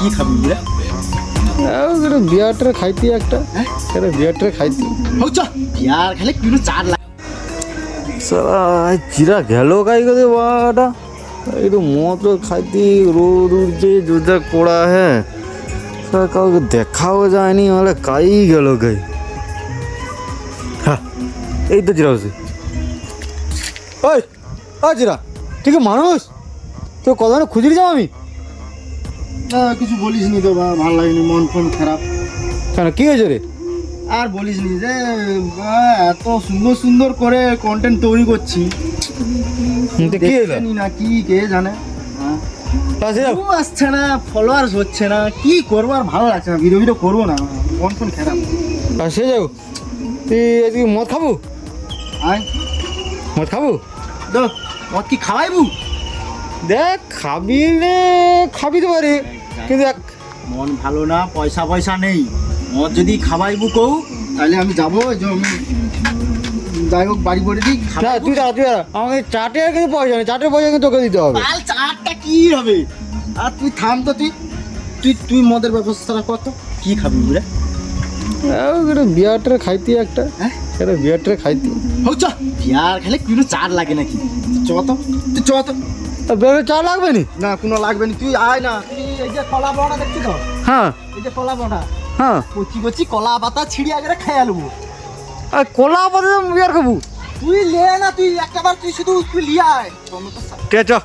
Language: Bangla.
কি খাবি রে? বিয়ারটা খাইতি একটা, বিয়ারটা খাইতি। বিয়ার খেলে কিলো 4 লাখ। সারা চিরা গেল কাই করে বাটা, একটু মদ খাইতি, রোদ উঠছে, জুতা কোড়া, হ্যাঁ সারা কাউকে দেখাও যায়নি, মানে কাই গেল গাই। হ্যাঁ এই তো চিরা বসে। ওই চিরা ঠিক মানুষ তো কত খুঁজে যাও আমি। কিছু বলিস নি তো বা, ভালো লাগেনি, মন ফোন খারাপ। কেন কি হয়েছে রে? আর বলিস নি যে এত সুন্দর সুন্দর করে কন্টেন্ট তৈরি করছি, কি হলো দেখছেনই না কি কে জানে। কেউ আসছে না, ফলোয়ার্স হচ্ছে না, কি করবো আর ভালো লাগছে না, ভিডিও করবো না, মন ফোন খারাপ। সে যাও, তুই আজকে মদ খাবো? আয় মদ খাবো? তো মদ কি খাওয়াইবু? দেখ খাবি রে, খাবি তো পারে, কিন্তু মন ভালো না, পয়সা নেই, মদ যদি খাওয়াইবু কৌ তাহলে আমি যাবো, যে আমি যাই হোক বাড়ি করে দিই। না তুই আমাকে চাটে কিন্তু পয়সা নেই, চাটের পয়সা কিন্তু তোকে দিতে হবে। কাল চারটা কি হবে? আর তুই থাম তো, তুই মদের ব্যবস্থাটা কত, কি খাবি রে? বিয়ারটা খাইতি একটা, বিয়ারটা খাইতি। বিয়ার খেলে কিলো 4 লাগে নাকি? চ তো, তুই চ তো। বেরো চা লাগবে নি? না কোনো লাগবে না, তুই আয় না। তুই এই যে কলা বড়া দেখছি তো, হ্যাঁ এই যে কলা বড়া, হ্যাঁ কচি কলা পাতা ছিঁড়ি আগে খেয়ে আলবো। আর কলা পাতা বিয়ার খাবো? তুই লে না, তুই একবার তুই শুধু তুই লিয়ে আয়। ঠিক আছে।